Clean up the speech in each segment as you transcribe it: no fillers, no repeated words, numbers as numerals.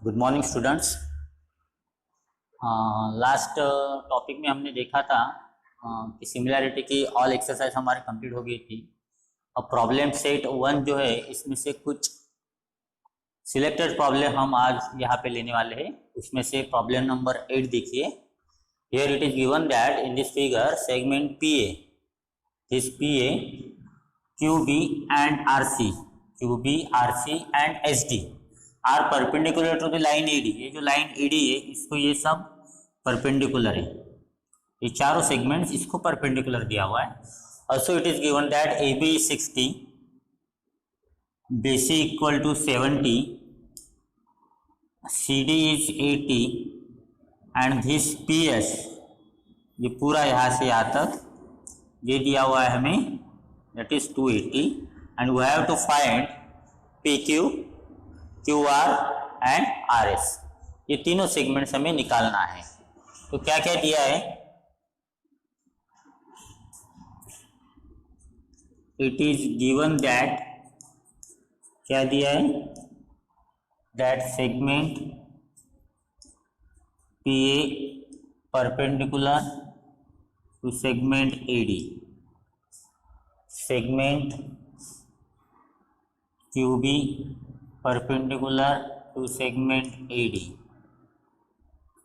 Good morning students. Last topic में हमने देखा था कि सिमिलैरिटी की ऑल एक्सरसाइज हमारी कंप्लीट हो गई थी। अब प्रॉब्लम सेट 1 जो है इसमें से कुछ सिलेक्टेड प्रॉब्लम हम आज यहाँ पे लेने वाले हैं। उसमें से प्रॉब्लम नंबर 8 देखिए। Here it is given that in this figure segment PA, this PA, QB and RC and SD are perpendicular to the line AD। ये जो लाइन AD है इसको ये सब परपेंडिकुलर है, ये चारों सेगमेंट्स इसको परपेंडिकुलर दिया हुआ है। Also it is given that AB is 60, BC equal to 70, CD is 80 and this PS, ये पूरा यहाँ से यहाँ तक ये दिया हुआ है हमें, that is 280 and we have to find PQ, QR and RS। ये तीनों सेगमेंट्स हमें निकालना है। तो क्या क्या दिया है, इट इज गिवन दैट, क्या दिया है, that segment PA perpendicular to segment AD, segment QB perpendicular to segment AD,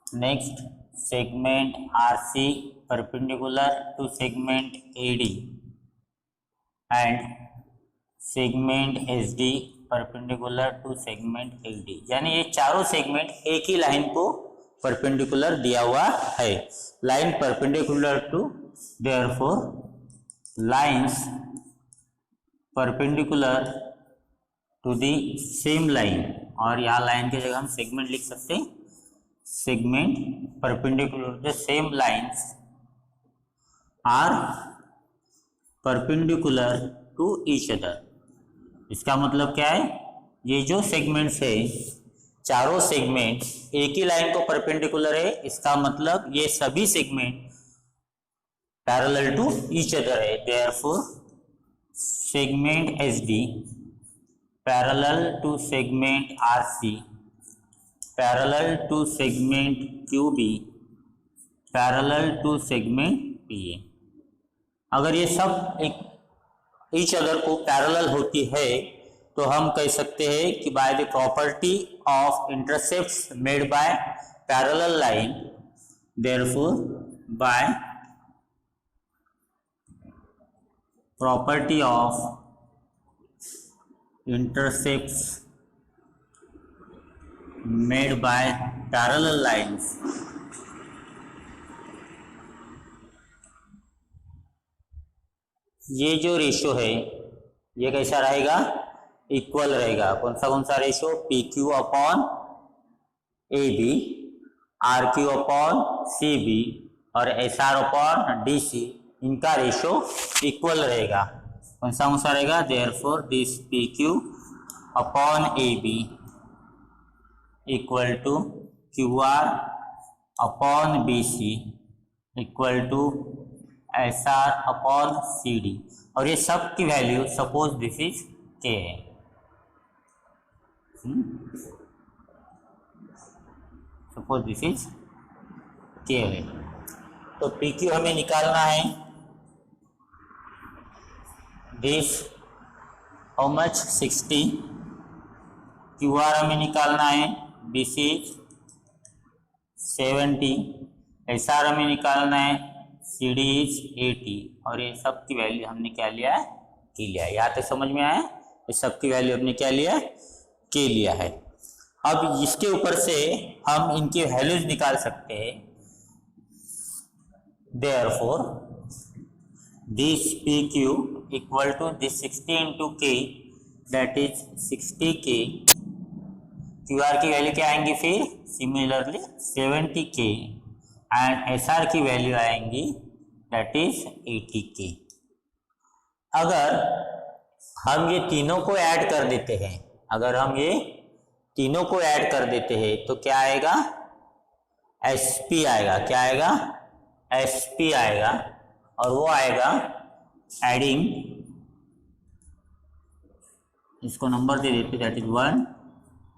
next segment RC perpendicular to segment AD and segment SD perpendicular to segment AD। यानी ये चारों segment एक ही line को perpendicular दिया हुआ है। Line perpendicular to, therefore lines perpendicular to the same line, और यहाँ लाइन की जगह हम सेगमेंट लिख सकते हैं, segment perpendicular to the same lines are perpendicular to each other. इसका मतलब क्या है, ये जो सेगमेंट्स है चारों सेगमेंट एक ही लाइन को परपेंडिकुलर है, इसका मतलब ये सभी segment parallel to each other है। Therefore segment SD parallel to segment RC, parallel to segment QB, parallel to segment PA। अगर ये सब एक ईच अदर को पैरेलल होती है तो हम कह सकते हैं कि by the property of intercepts made bye parallel line, therefore by property of intercepts made by parallel lines, ये जो रेशियो है ये कैसा रहेगा, इक्वल रहेगा। कौन सा ratio, PQ upon AB, RQ upon CB और SR अपॉन DC, इनका रेशियो इक्वल रहेगा। कौन सा रहेगा, therefore this PQ upon AB equal to QR upon BC equal to SR upon CD, और ये सब की value suppose this is K है। सपोज दिस इज K है। तो PQ हमें निकालना है, दिस हाउ मच 60, QR हमें निकालना है, BC 70, SR हमें निकालना है, CD इज 80, और ये सब की वैल्यू हमने क्या लिया है, K लिया है। यहाँ तक समझ में आया, ये सब की वैल्यू हमने क्या लिया है, K लिया है। अब इसके ऊपर से हम इनकी वैल्यूज निकाल सकते हैं। Therefore this PQ equal to this 60 into K, that is 60K। QR की वैल्यू क्या आएंगी फिर, सिमिलरली 70K एंड SR की वैल्यू आएंगी दैट इज 80K। अगर हम ये तीनों को ऐड कर देते हैं, अगर हम ये तीनों को ऐड कर देते हैं तो क्या आएगा, SP आएगा। क्या आएगा, SP आएगा, और वो आएगा एडिंग, इसको नंबर दे देते, that is 1,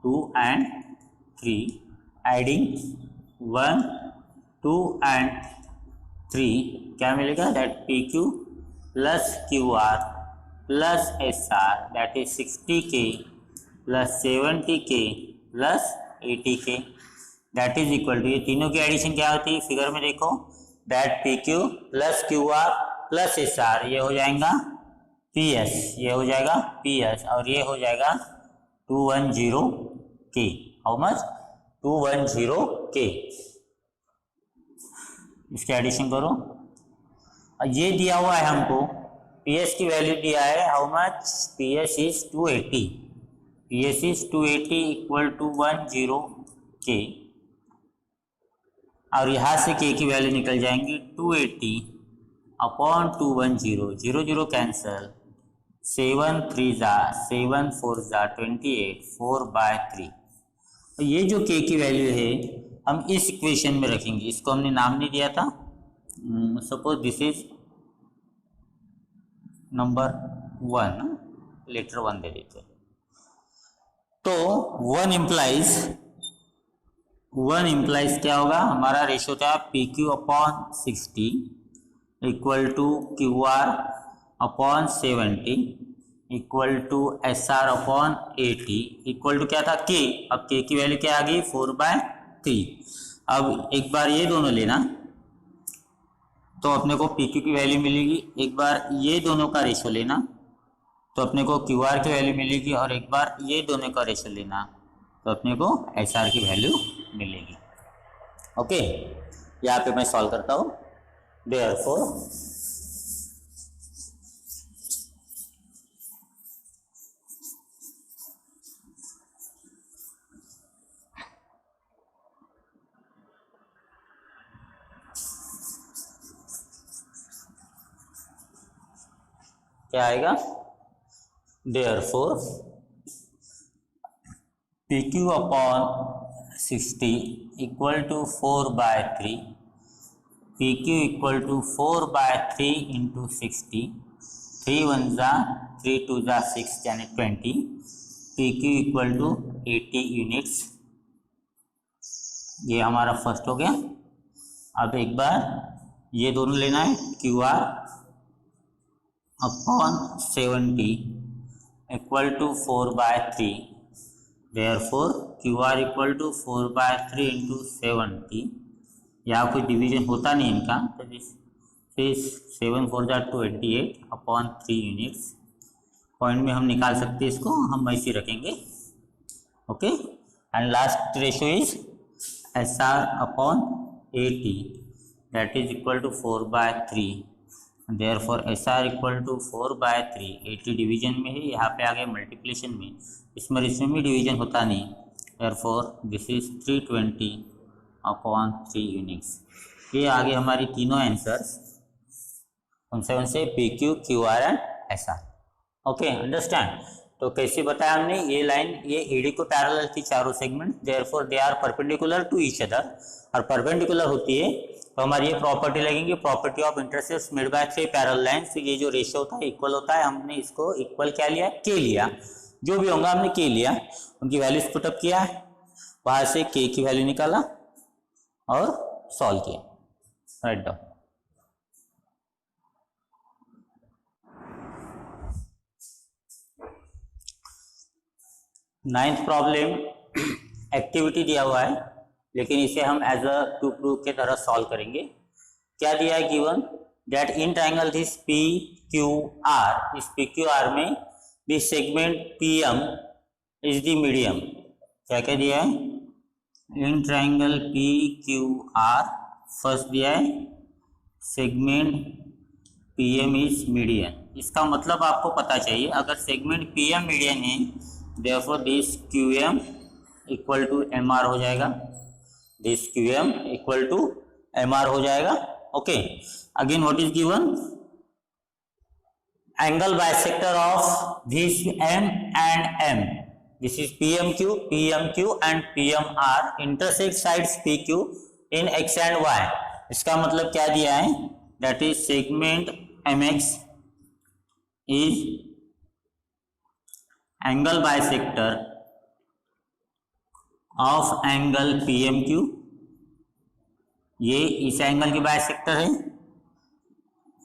2 and 3 adding 1 2 and 3 क्या मिलेगा, that P Q plus Q R plus S R that is 60K plus 70K plus 80K that is equal to, ये तीनों की एडिशन क्या होती है फिगर में देखो, that P Q plus Q R plus S are, ये हो जाएगा पी एस, ये हो जाएगा पी एस, और ये हो जाएगा 210K। How much, 210K। इसके एडिशन करो, और ये दिया हुआ है हमको, पी एस की वैल्यू दिया है, how much, P S is 280, P S is 280 equal to 10K, और यहाँ से K की वैल्यू निकल जाएंगी 280 अपॉन 210, 0 0 कैंसल, 7 3 जा 7 4 जा 28, 4/3। तो ये जो K की वैल्यू है हम इस इक्वेशन में रखेंगे, इसको हमने नाम नहीं दिया था, suppose this is number 1, letter 1 दे देते हैं। तो 1 इम्प्लाइज क्या होगा, हमारा रेशियो था P Q upon 60 equal to Q R upon 70 equal to S R upon 80 equal to क्या था के, अब के की वैल्यू क्या आ गई 4/3। अब एक बार ये दोनों लेना तो अपने को पी क्यू की वैल्यू मिलेगी, एक बार ये दोनों का रेशियो लेना तो अपने को क्यू आर की वैल्यू मिलेगी, और एक बार ये दोनों का रेशियो लेना तो अपने को एस आर की वैल्यू मिलेगी। ओके, यहाँ पे मैं सॉल्व करता हूँ। देयरफॉर क्या आएगा, therefore P Q upon 60 equal to 4/3, P Q equal to 4/3 into 60, 3 1 जा 3 2 जा 6 यानी 20, P Q equal to 80 units. ये हमारा फर्स्ट हो गया। अब एक बार ये दोनों लेना है, Q R upon 70 equal to 4/3, therefore Q R equal to 4/3 into 70, यहाँ कोई डिवीजन होता नहीं इनका, तो दिस 7 4 जा 28 अपॉन 3 यूनिट्स। पॉइंट में हम निकाल सकते हैं इसको, हम ऐसे रखेंगे। Okay, and last ratio is S R upon 80 that is equal to 4/3, therefore S R equal to 4/3, 80 division में है, यहाँ पे आ गया मल्टीप्लिकेशन में, इसमें भी डिवीजन होता नहीं, therefore this is 320 upon 3 units. ये आगे हमारी तीनों आंसर्स कौन से P Q Q R and S R. Okay, understand. तो कैसे बताया हमने, ये लाइन ये एडी को पैरेलल थी चारों segment, therefore they are perpendicular to each other, और परपेंडिकुलर होती है तो हमारी ये प्रॉपर्टी लगेंगे, property of intercepts made by 3 parallel lines. ये जो रेशियो होता है इक्वल होता है, हमने इसको इक्वल क्या लिया, के लिया, जो भी होगा हमने के लिया, उनकी वैल्यूज पुटअप किया, वहां से के की वैल्यू निकाला और सॉल्व किया, write down. Ninth problem activity दिया हुआ है, लेकिन इसे हम एज अ टू प्रूव के तरह सॉल्व करेंगे। क्या दिया है, given that in triangle this P Q R, इस पी क्यू आर में this segment P M is the medium. क्या क्या दिया है, in triangle P Q R first दिया है segment P M is median. इसका मतलब आपको पता चाहिए, अगर सेगमेंट पी एम मीडियन है therefore this Q M equal to M R हो जाएगा, this Q M equal to M R हो जाएगा। Okay, again what is given, angle bisector of this M and M, this is PMQ and PMR intersect sides PQ in x and y। इसका मतलब क्या दिया है, that is segment MX is angle bisector of angle P M Q, ये इस angle के bisector है,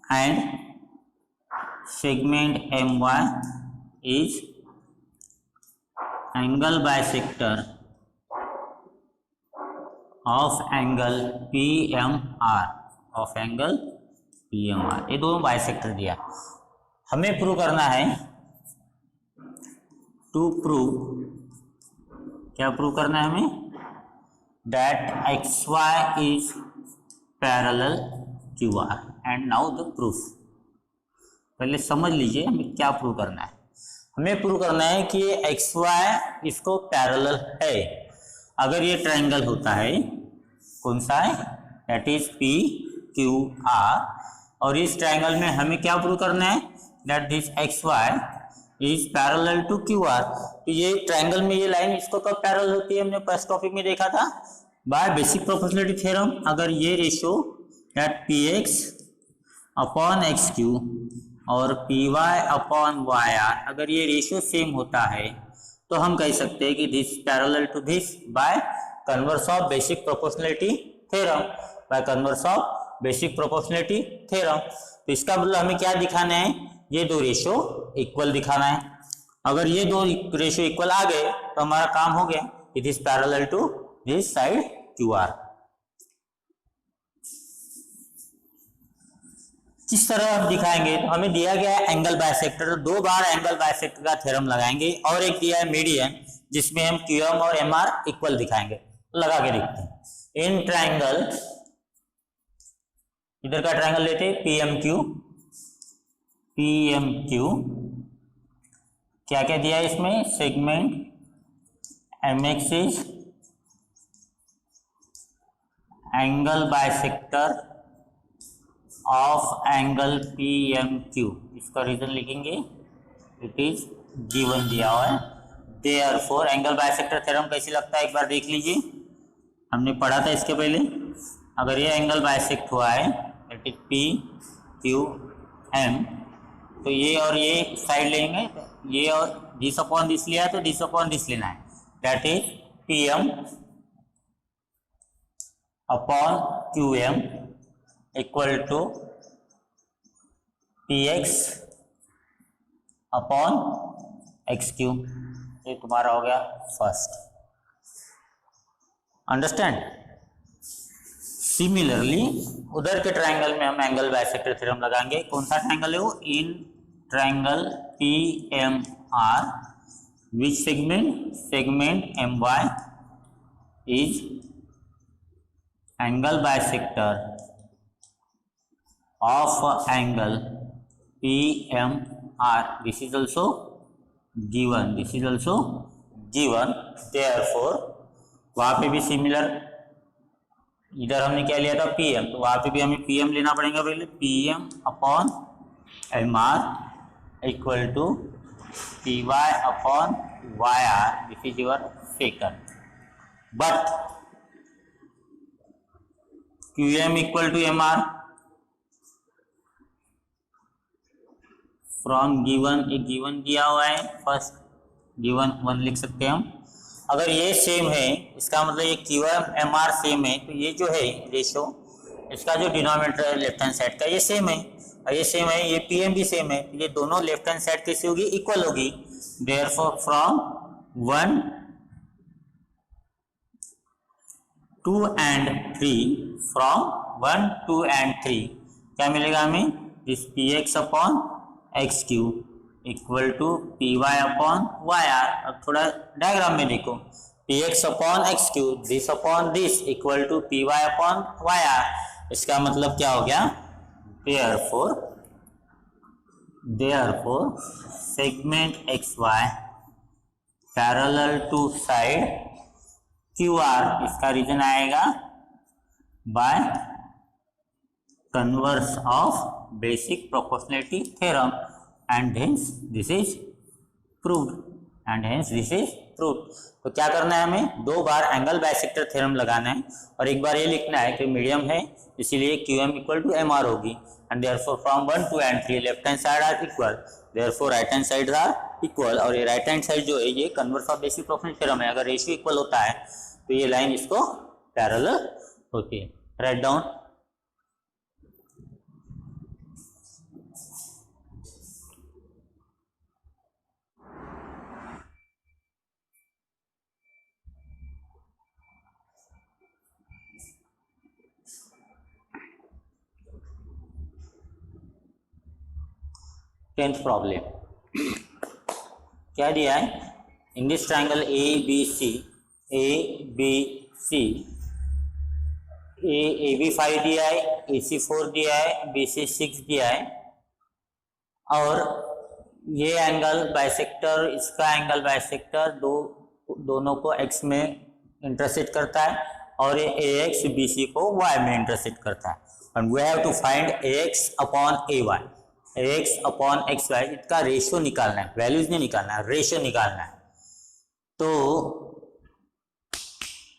and segment M Y is angle bisector of angle P M R, of angle P M R. ये दोनों bisector दिया, हमें prove करना है, टू प्रूव, क्या प्रूव करना है हमें, that X Y is parallel Q R. And now the proof. पहले समझ लीजिए हमें क्या प्रूव करना है। हमें प्रूव करना है कि ये एक्स वाई इसको पैरेलल है। अगर ये ट्रायंगल होता है, कौन सा है, that is P Q R, और इस ट्रायंगल में हमें क्या प्रूव करना है, that this X Y is parallel to Q R. तो ये ट्रायंगल में ये लाइन इसको कब पैरेलल होती है, हमने फर्स्ट टॉपिक में देखा था, बाय बेसिक प्रोपोर्शनलिटी थ्योरम। अगर ये ratio that P X upon X Q और P Y upon Y R, अगर ये रेशियो सेम होता है तो हम कह सकते हैं कि this parallel to this by converse of basic proportionality theorem, by converse of basic proportionality theorem. तो इसका मतलब हमें क्या दिखाना है, ये दो रेशियो इक्वल दिखाना है। अगर ये दो रेशियो इक्वल आ गए तो हमारा काम हो गया, it is parallel to this side Q R. किस तरह आप दिखाएंगे, तो हमें दिया गया है एंगल बाइसेक्टर, तो दो बार एंगल बाइसेक्टर का थ्योरम लगाएंगे, और एक दिया है मीडियन जिसमें हम क्यूएम और एमआर इक्वल दिखाएंगे। लगा के देखते हैं। इन ट्रायंगल, इधर का ट्रायंगल लेते हैं पीएमक्यू, पीएमक्यू क्या क्या दिया है इसमें, segment MX is angle bisector of angle P M Q. इसका रीजन लिखेंगे, इट इज गिवन दिया हुआ है। देयरफॉर एंगल बाइसेक्टर थ्योरम कैसे लगता है एक बार देख लीजिए, हमने पढ़ा था इसके पहले। अगर ये एंगल बाइसेक्ट हुआ है, that is P Q M, तो ये और ये साइड लेंगे, ये और दिस अपॉन दिस लिया है तो दिस अपॉन दिस लेना है, that is P M upon Q M equal to P X upon X Q. ये तुम्हारा हो गया फर्स्ट। अंडरस्टैंड। सिमिलरली उधर के ट्रायंगल में हम एंगल बाइसेक्टर थ्योरम लगाएंगे। कौन सा ट्रायंगल है वो, in triangle P M R which segment M Y is angle bisector of angle PMR. This is also given. This is also given. Therefore, वहाँ पे भी सिमिलर, इधर हमने क्या लिया था PM, तो वहाँ पे भी हमें PM लेना पड़ेगा पहले, PM upon MR equal to PY upon YR. This is your second. But QM equal to MR from given, एक गिवन दिया हुआ है, फर्स्ट गिवन 1 लिख सकते हैं हम। अगर ये सेम है, इसका मतलब ये क्यूएम एमआर सेम है, तो ये जो है रेशो, इसका जो डिनोमिनेटर है लेफ्ट हैंड साइड का ये सेम है, और ये सेम है, ये पीएम भी सेम है, तो ये दोनों लेफ्ट हैंड साइड कैसी होगी, इक्वल होगी। Therefore from 1 2 and 3, from 1 2 and 3 क्या मिलेगा हमें, this P X upon X Q equal to P Y upon Y R. अब थोड़ा डायग्राम में देखो, P X upon X Q, this upon this equal to P Y upon Y R. इसका मतलब क्या हो गया, therefore segment X Y parallel to side Q R. इसका रीजन आएगा by converse of basic proportionality theorem, and hence this is proved। तो क्या करना है, हमें दो बार एंगल बाइसेक्टर थ्योरम लगाना है, और एक बार ये लिखना है कि मीडियम है इसीलिए QM इक्वल टू MR होगी, and therefore from 1 2 and 3 left hand side are equal, therefore right hand side are equal, और ये राइट हैंड साइड जो है ये converse of basic proportional theorem है, अगर रेशियो इक्वल होता है तो ये लाइन इसको पैरेलल होती है। Write down. टेंथ प्रॉब्लम क्या दिया है, in this triangle A B C A B 5 दिया है, ए सी 4 दिया है, बी सी 6 दिया है, और ये एंगल बाइसेक्टर, इसका एंगल बाइसेक्टर दोनों को x में इंटरसेक्ट करता है, और ये ए एक्स बी सी को y में इंटरसेक्ट करता है, and we have to find ax upon ay, ax upon xy, इसका रेशियो निकालना है, वैल्यूज नहीं निकालना है, रेशियो निकालना है। तो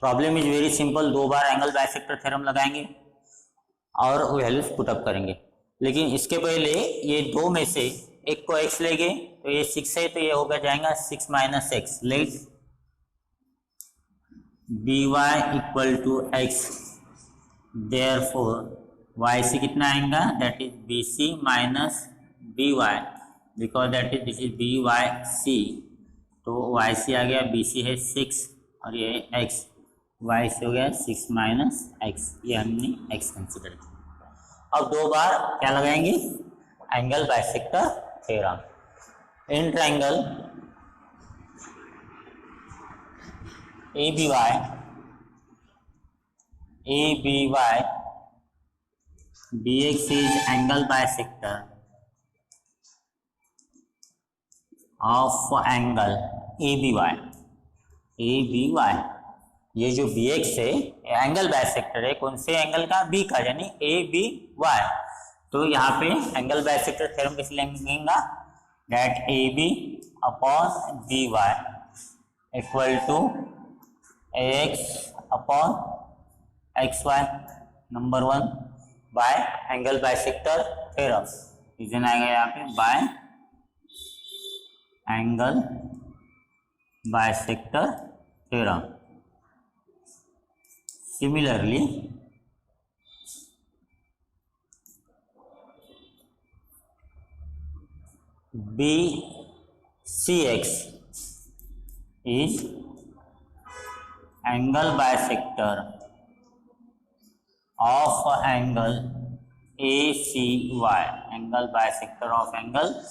प्रॉब्लम इज वेरी सिंपल, 2 बार एंगल बाइसेक्टर थ्योरम लगाएंगे और वैल्यूज पुट अप करेंगे, लेकिन इसके पहले ये दो में से एक को x लेंगे, तो ये 6 है तो ये होगा जाएगा 6 minus X, let B Y equal to X, therefore Y C कितना आएगा, that is B C minus B Y, because that is this is B Y C, तो वाई सी आ गया, बी सी है 6 और ये एक्स, वाई सी हो गया 6 minus x, ये हमने एक्स कंसिडर किया। अब 2 बार क्या लगाएंगे, angle bisector theorem. In triangle A B Y B X is angle bisector of angle A B Y, ये जो बी एक्स है एंगल बाइसेक्टर है, कौन से एंगल का, बी का, यानी ए बी वाई। तो यहाँ पे एंगल बाइसेक्टर थ्योरम कैसे लिखेंगे, that A B upon B Y equal to A X upon X Y, number 1 by angle bisector theorem, reason आएगा यहाँ पे by angle bisector theorem. Similarly, BCX is angle bisector of angle ACY, angle bisector of angle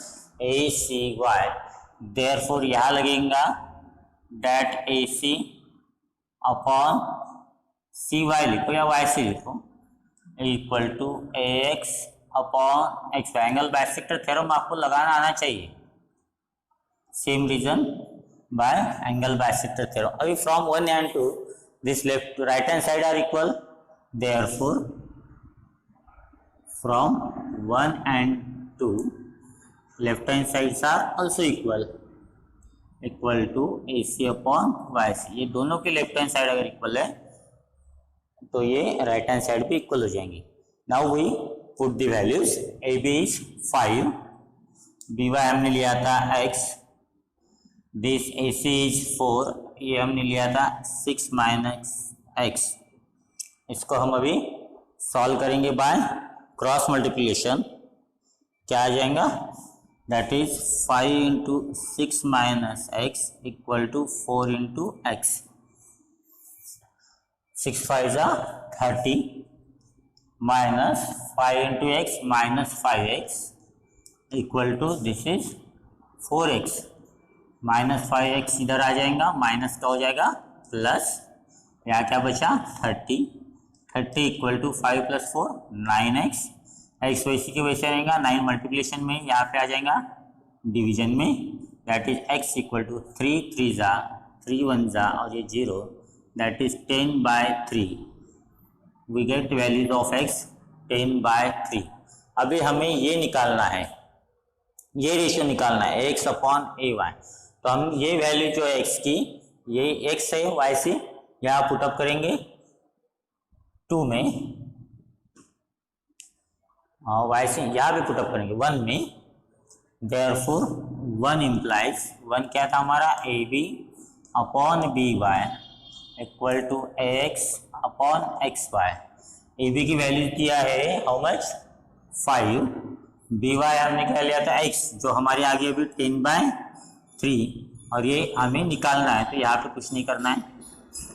ACY. Therefore, यहाँ लगेगा that AC upon C Y लिखो या Y C लिखो, equal to A X upon X Y, angle bisector theorem आपको लगाना आना चाहिए, same reason by angle bisector theorem. अभी from 1 and 2 this left right hand side are equal, therefore from 1 and 2 left hand sides are also equal to A C upon Y C, ये दोनों के left hand side अगर equal है तो ये right hand side भी equal हो जाएंगी। Now we put the values, A B is 5, B Y हमने लिया था x, this A C is 4, ये हमने लिया था 6 माइनस एक्स। इसको हम अभी सॉल्व करेंगे बाय क्रॉस मल्टीप्लिकेशन, क्या आ जाएगा, that is 5 into 6 minus X equal to 4 into X, 6 5 30 minus 5 into X minus 5x equal to this is 4x, minus 5x इधर आ जाएगा, माइनस का हो जाएगा प्लस, यहाँ क्या बचा 30 equal to 5 plus 4 9x, x वैसे की वैसे रहेगा, 9 मल्टीप्लिकेशन में यहाँ पे आ जाएगा डिवीजन में, that is x equal to 3 3 3 1 और ये 0, that is 10 by 3, we get values of x 10 by 3। अभी हमें ये निकालना है, ये रेशियो निकालना है x अपॉन ए वाई, तो हम ये वैल्यू जो है x की, ये x है y सी, यहाँ पुटअप करेंगे 2 में, और y सी यहाँ भी पुटअप करेंगे 1 में, देयरफॉर 1 इम्प्लाइज 1 क्या था हमारा A B upon B Y equal to X upon X Y. A B की वैल्यू दिया है हाउ मच 5, बी वाई हमने क्या लिया था x जो हमारी आ गई अभी 10/3 और ये हमें निकालना है, तो यहाँ पे कुछ नहीं करना है,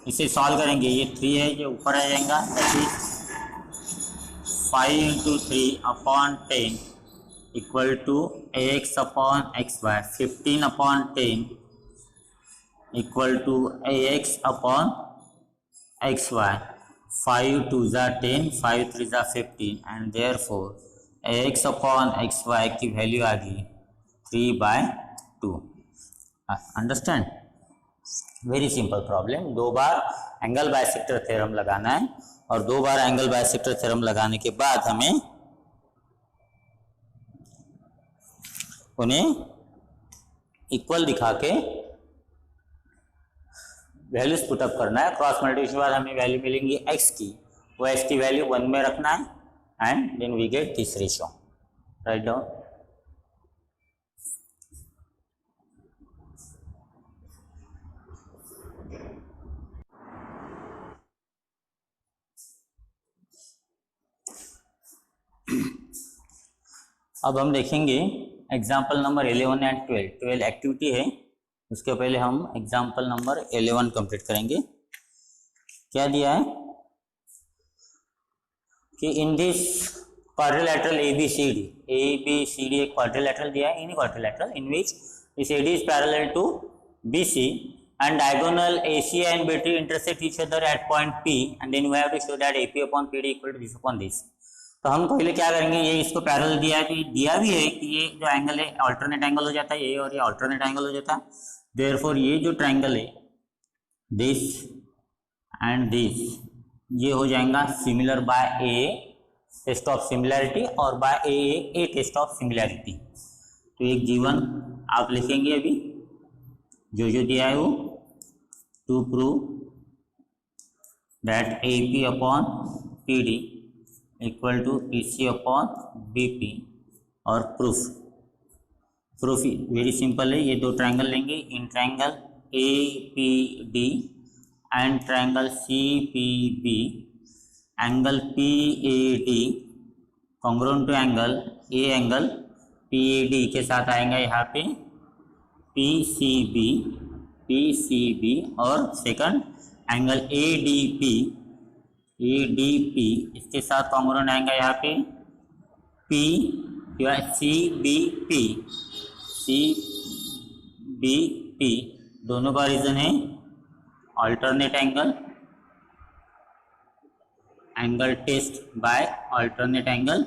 इसे सॉल्व करेंगे। ये 3 है जो ऊपर आ जाएगा, that is 5 into 3 upon 10 equal to X upon X Y 15 upon 10 equal to X upon X Y 5 2 ज़ा 10 5 3 ज़ा 15 and therefore X upon X Y की वैल्यू आ गई 3/2। अंडरस्टैंड? Very simple problem. 2 बार एंगल बाइसेक्टर थ्योरम लगाना है और 2 बार एंगल बाइसेक्टर थ्योरम लगाने के बाद हमें उन्हें इक्वल दिखा के वैल्यूज पुटअप करना है। क्रॉस मल्टीप्लिकेशन के बाद हमें वैल्यू मिलेंगी x की, वो x की वैल्यू 1 में रखना है and then we get this ratio. Right down. अब हम देखेंगे एग्जाम्पल नंबर 11 एंड 12। 12 एक्टिविटी है, उसके पहले हम एग्जाम्पल नंबर 11 कंप्लीट करेंगे। क्या दिया है कि इन दिस क्वाड्रिलेटरल ABCD एक क्वाड्रिलेटरल दिया है, इन quadrilateral in which this AD is parallel to BC and diagonal AC and BD intersect each other at point P and then we have to show that AP upon PD equal to this upon this। तो हम पहले क्या करेंगे, ये इसको parallel दिया है, तो ये दिया भी है कि ये जो एंगल है अल्टरनेट एंगल हो जाता है ये, और ये अल्टरनेट एंगल हो जाता है। देयरफॉर ये जो ट्रायंगल है दिस एंड दिस ये हो जाएगा similar by A test of similarity और by A test of similarity. तो एक जीवन आप लिखेंगे अभी जो दिया है वो, to prove that AP upon PD equal to PC upon BP और प्रूफ वेरी सिंपल है। ये 2 ट्रायंगल लेंगे, in triangle APD and triangle CPB angle PAD congruent to angle PAD के साथ आएगा यहाँ पे PCB और सेकंड एंगल ADP इसके साथ कॉन्ग्रुएंट आएगा यहाँ पे CBP दोनों का रीजन है alternate angle test by alternate angle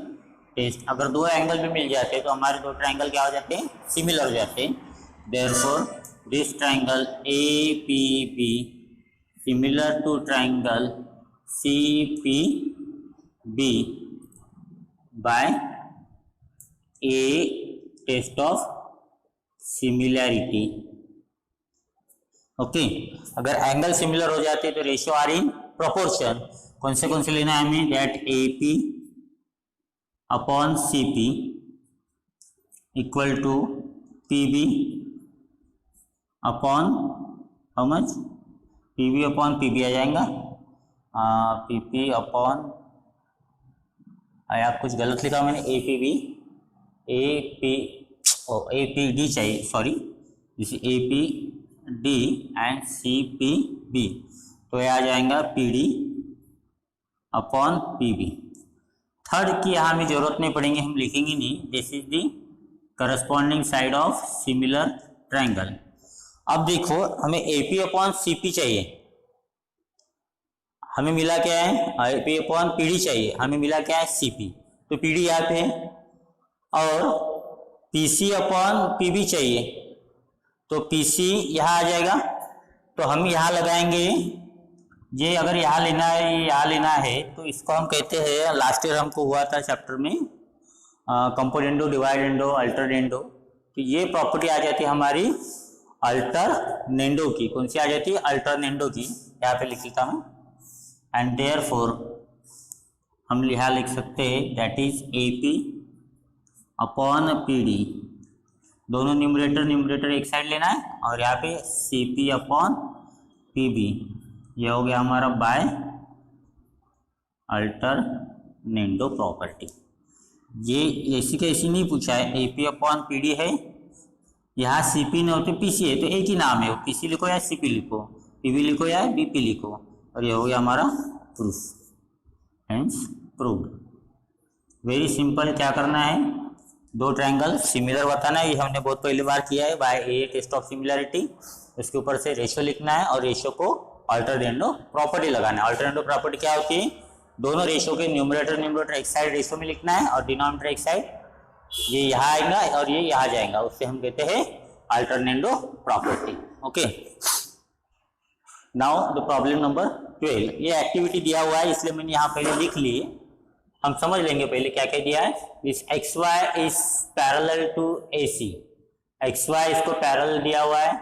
test. अगर 2 एंगल भी मिल जाते हैं तो हमारे 2 ट्रायंगल क्या हो जाते हैं, सिमिलर हो जाते हैं। Therefore this triangle APB similar to triangle CPB by A test of similarity. Okay, अगर एंगल सिमिलर हो जाते तो रेशियो आर इन प्रोपोर्शन। कौन से लेना है हमें, that AP upon CP equal to PB upon how much, PB upon PB आ जाएगा, PP अपॉन आप कुछ गलत लिखा मैंने, APD चाहिए, sorry this APD and CPB, तो ये आ जाएगा PD अपॉन PB। थर्ड की यहाँ हमें जरूरत नहीं पड़ेगी, हम लिखेंगे नहीं, this is the corresponding side of similar triangle. अब देखो हमें AP अपॉन CP चाहिए, हमें मिला क्या है, AP अपॉन PD चाहिए, हमें मिला क्या है CP, तो PD यहाँ पे है, और PC अपॉन PB चाहिए तो PC यहाँ आ जाएगा। तो हम यहाँ लगाएंगे, ये अगर यहाँ लेना है ये यहाँ लेना है तो इसको हम कहते हैं, लास्ट ईयर हमको हुआ था चैप्टर में कंपोनेंडो डिवाइडेंडो अल्टरनेंडो, तो ये प्रॉपर्टी आ जाती है हमारी अल्टरनेंडो की। कौन सी आ जाती है, अल्टरनेंडो की, यहाँ पे लिख लेता हूँ। एंड देयरफॉर हम यहाँ लिख सकते हैं that is AP upon PD दोनों न्यूमरेटर एक साइड लेना है और यहाँ पे CP अपॉन PB, ये हो गया हमारा बाय अल्टरनेंडो प्रॉपर्टी। ये ऐसी कैसी नहीं पूछा है, AP अपॉन PD है, यहाँ CP नहीं होते PC है, तो एक ही नाम है, PC लिखो या CP लिखो, PB लिखो या BP लिखो, और ये हो गया हमारा proof, hence proved. Very simple. क्या करना है, दो ट्रायंगल सिमिलर बताना है, ये हमने बहुत पहली बार किया है by A test of similarity. उसके ऊपर से रेशियो लिखना है और रेशियो को अल्टरनेंडो प्रॉपर्टी लगाना है। अल्टरनेंडो प्रॉपर्टी क्या होती है, दोनों रेशियो के न्यूमरेटर एक साइड रेशियो में लिखना है और डिनोमिनेटर एक साइड, ये यहाँ आएगा और ये यहाँ जाएगा, उससे हम कहते हैं alternendo property. Okay, now the problem number 12। ये एक्टिविटी दिया हुआ है इसलिए मैंने यहाँ पहले लिख ली, हम समझ लेंगे पहले क्या क्या दिया है। This XY is parallel to AC, XY इसको पैरेलल दिया हुआ है,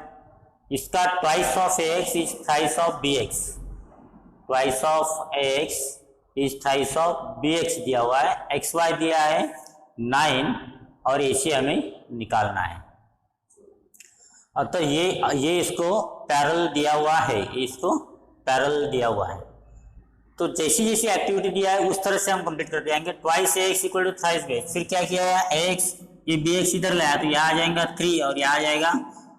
इसका twice of AX is thrice of BX, twice of AX is thrice of BX दिया हुआ है, XY दिया है 9 और AC हमें निकालना है। तो ये इसको पैरेलल दिया हुआ है, इसको पैरेलल दिया हुआ है, तो जैसी जैसी एक्टिविटी दिया है उस तरह से हम कंप्लीट करते जाएंगे। Twice AX equal to thrice BX, फिर क्या किया है, AX ये BX इधर लाया तो यहाँ आ जाएगा 3 और यहाँ आ जाएगा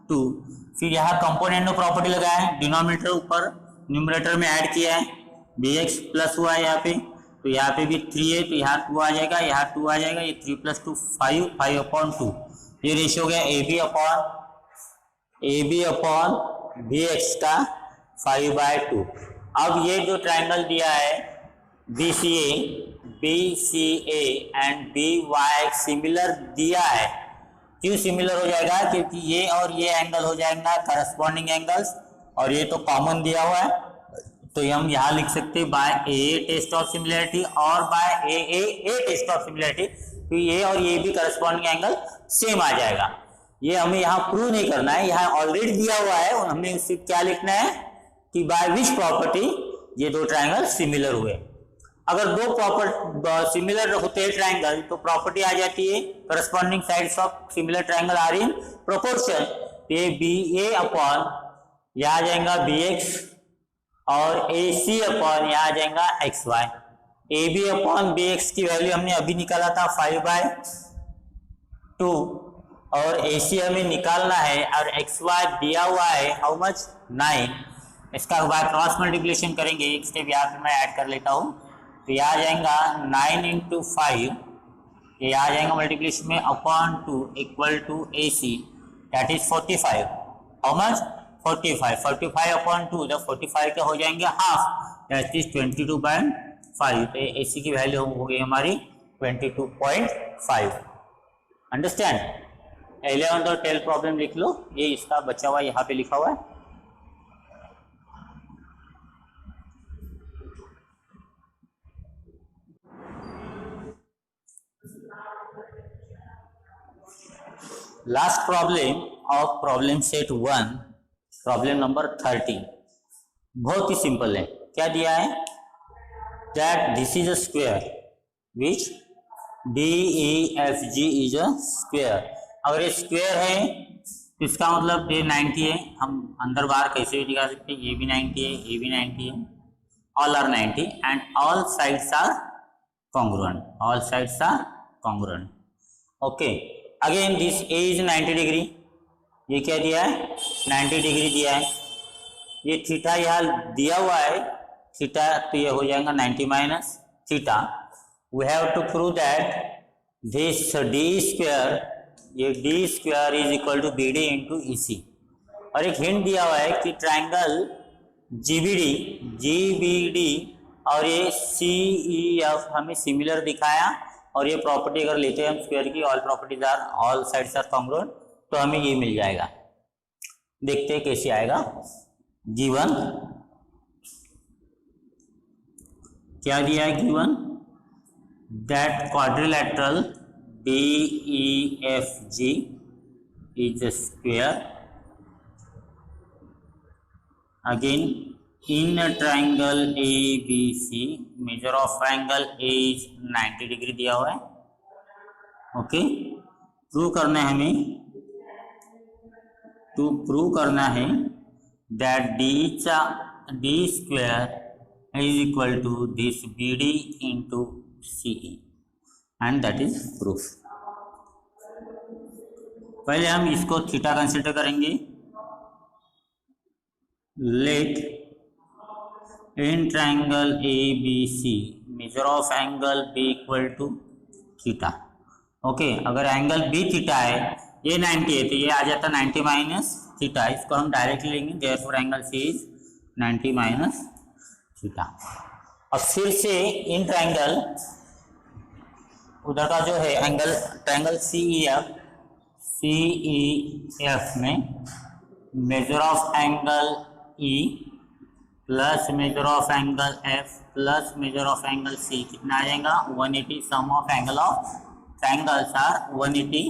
2। फिर यहाँ कंपोनेंट प्रॉपर्टी लगाया है, डिनोमिनेटर ऊपर न्यूमरेटर में ऐड किया है, BX प्लस हुआ है यहाँ पे, तो यहाँ पे भी 3 है तो यहाँ 2 आ जाएगा, यहाँ 2 आ जाएगा, ये 3 + 2 5, 5 अपॉन 2, ये रेशियो हो गया AB अपॉन BX का 5/2। अब ये जो ट्रायंगल दिया है BCA एंड BY सिमिलर दिया है, क्यों सिमिलर हो जाएगा, क्योंकि ये और ये एंगल हो जाएगा करस्पॉन्डिंग एंगल्स, और ये तो कॉमन दिया हुआ है, तो हम यहाँ लिख सकते हैं by A test of similarity और by A test of similarity, तो ये और ये भी करस्पॉन्डिंग एंगल सेम आ जाएगा। ये हमें यहाँ प्रूव नहीं करना है, यहाँ ऑलरेडी दिया हुआ है और हमें उससे क्या लिखना है कि बाय विच प्रॉपर्टी ये दो ट्रायंगल सिमिलर हुए। अगर दो सिमिलर होते हैं ट्रायंगल तो प्रॉपर्टी आ जाती है corresponding sides of similar triangle are in proportion, ये BA अपॉन यहाँ आ जाएगा BX और AC अपॉन यहाँ आ जाएगा XY। AB अपॉन BX की वैल्यू हमने अभी निकाला था 5/2 और AC हमें निकालना है और XY दिया हुआ है हाउ मच 9। इसका बाद क्रॉस मल्टीप्लिकेशन करेंगे, एक स्टेप यहाँ पे मैं ऐड कर लेता हूँ, तो यहाँ आ जाएगा 9 × 5, ये आ जाएगा मल्टीप्लिकेशन में upon 2 equal to AC that is 45, how much 45 upon 2 जब 45 के हो जाएंगे हाफ दैट इज 22/5, तो AC की वैल्यू हो गई हमारी 22.5। अंडरस्टैंड। 11 और 12 प्रॉब्लम लिख लो, ये इसका बचा हुआ यहाँ पे लिखा हुआ है। Last problem of problem set 1, problem number 30, बहुत ही सिंपल है। क्या दिया है, that this is a square which DEFG is a square. अगर ये स्क्वायर है तो इसका मतलब ये 90 है, हम अंदर बाहर कैसे भी दिखा सकते हैं, ये भी 90 है, ये भी 90 है, all are 90 and all sides are congruent, all sides are congruent. Okay, again this A is 90 degree, ये क्या दिया है 90 डिग्री दिया है, ये थीटा यहाँ दिया हुआ है थीटा, तो ये हो जाएगा 90 minus theta. We have to prove that this D square, ये D square is equal to BD into EC। और एक हिंट दिया हुआ है कि ट्राइंगल GBD और ये CEF हमें सिमिलर दिखाया, और ये प्रॉपर्टी अगर लेते हैं हम स्क्वायर की, all properties are all sides are congruent, तो हमें ये मिल जाएगा। देखते हैं कैसे आएगा। गिवन क्या दिया है, given that quadrilateral DEFG is a square, again in a triangle ABC measure of triangle A is 90 degree दिया हुआ है। ओके, प्रूव करना है हमें टू प्रूव करना है that D square is equal to this B D into C E and that is proof. पहले हम इसको थीटा कंसिडर करेंगे। Let in triangle A B C measure of angle B equal to theta. Okay, अगर angle B theta है, ये 90 है तो ये आ जाता 90 माइनस थीटा, इसको हम डायरेक्टली लेंगे, therefore angle C is 90 minus theta. अब फिर से इन ट्राइंगल उधर का जो है angle triangle C E F में measure of angle E plus measure of angle F plus measure of angle C कितना आ जाएगा 180। Sum of angle of triangles are 180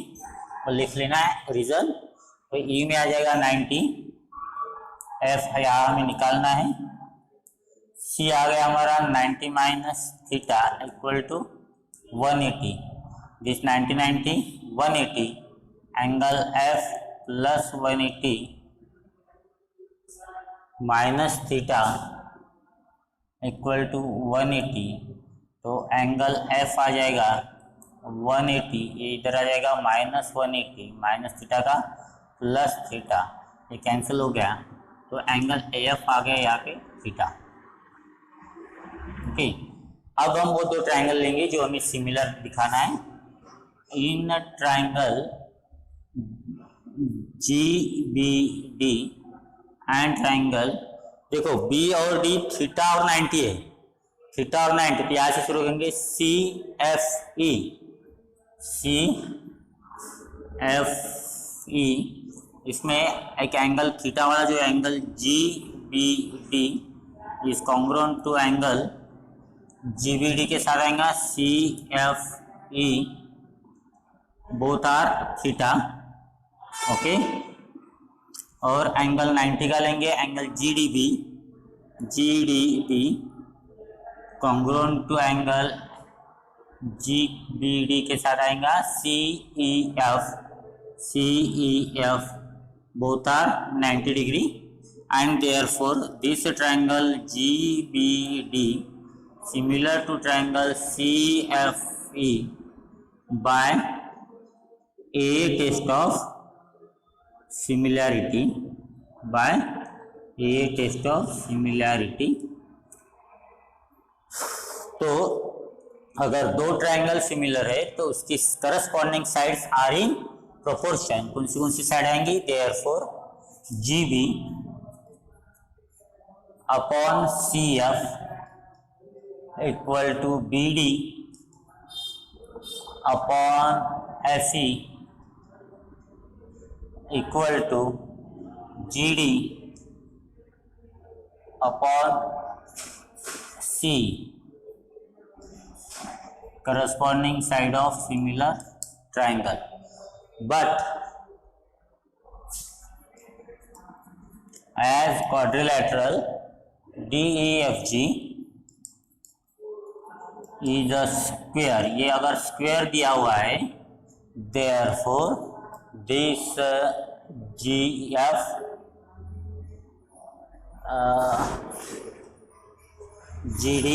और लिख लेना है रिजल्ट। तो ई में आ जाएगा 90, एफ यहाँ हमें निकालना है, सी आ गया हमारा 90 minus theta equal to 180। This 90 180 angle F plus 180 minus theta equal to 180। तो एंगल एफ आ जाएगा 180, ये इधर आ जाएगा माइनस 180 माइनस थीटा का प्लस थीटा, ये कैंसिल हो गया तो एंगल एफ आ गया यहाँ पे थीटा। ओके, अब हम वो दो ट्राइंगल लेंगे जो हमें सिमिलर दिखाना है। In triangle G B D and triangle, देखो बी और डी थीटा और 90 है, थीटा और 90, तो यहाँ से शुरू करेंगे सी एफ ई। इसमें एक एंगल थीटा वाला जो angle G B D is congruent to angle G B D के साथ आएगा C F E, both are theta. Okay, और एंगल 90 का लेंगे angle G D B congruent to angle G B D के साथ आएगा C E F, both are 90 degree and therefore this triangle G B D similar to triangle C F E by A test of similarity तो अगर दो triangle similar है तो उसकी corresponding sides are in proportion. कौन सी side आएंगी, therefore G B upon C F equal to B D upon F E equal to G D upon C, corresponding side of similar triangle. But as quadrilateral DEFG is a square, ये अगर square दिया हुआ है, therefore this GF GD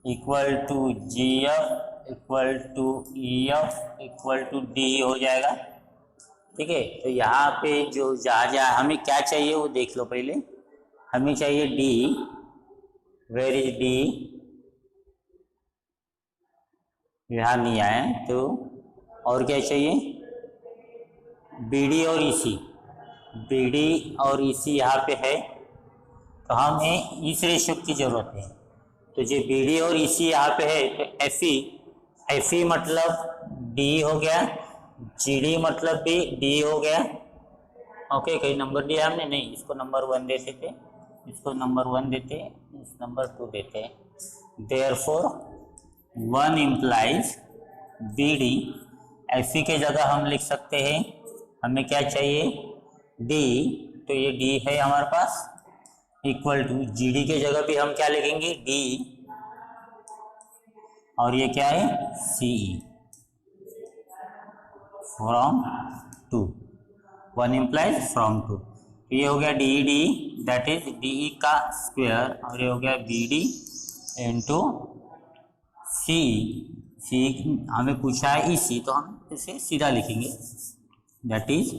equal to G F equal to E F equal to D हो जाएगा। ठीक है, तो यहाँ पे जो जहाँ हमें क्या चाहिए वो देख लो पहले। हमें चाहिए डी, वेयर इज डी, यहाँ नहीं आया तो और क्या चाहिए, बी डी और ई सी। बी डी और ई सी यहाँ पे है तो हमें इस रेशियो की ज़रूरत है। तो जो बी डी और ई सी यहाँ पे है तो एफ ई मतलब डी हो गया, जी डी मतलब भी डी हो गया। ओके, कहीं नंबर दिया हमने, नहीं, इसको नंबर 1 देते थे, इसको नंबर 1 देते, इस नंबर 2 देते। Therefore 1 implies B D, F E के जगह हम लिख सकते हैं, हमें क्या चाहिए डी, तो ये डी है हमारे पास, इक्वल टू जी डी के जगह भी हम क्या लिखेंगे डी, और ये क्या है C from two, 1 implies from two. ये हो गया D D, that is D का स्क्वायर, और ये हो गया B D into C. C हमें पूछा है ई सी, तो हम इसे सीधा लिखेंगे, that is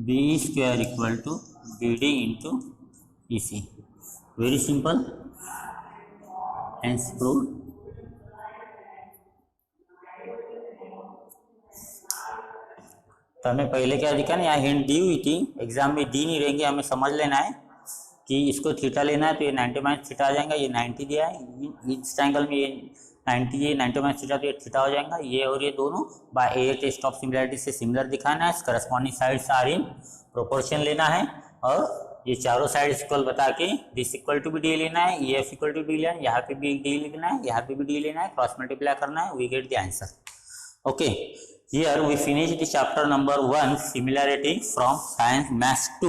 B square equal to B D into E C. Very simple, hence proved. तो हमें पहले क्या दिखा ना, यहाँ हिंट दी हुई थी, एग्जाम में दी नहीं रहेंगे, हमें समझ लेना है कि इसको थीटा लेना है, तो ये 90 माइनस थीटा आ जाएगा, ये 90 दिया है, इस ट्रायंगल में ये 90 माइनस थीटा, तो ये थीटा हो जाएगा, ये और ये दोनों by A test of similarity से सिमिलर दिखाना है, corresponding sides are in proportion लेना है, और ये चारों साइड इक्वल बता के दिस इक्वल टू भी डी लेना है, ये एफ इक्वल टू डी लेना है, यहाँ पे भी डी लिखना है, यहाँ पे भी डी लेना है, क्रॉस मल्टीप्लाई करना है, we get the answer. Okay, here we finish the chapter number 1 similarity from science maths 2।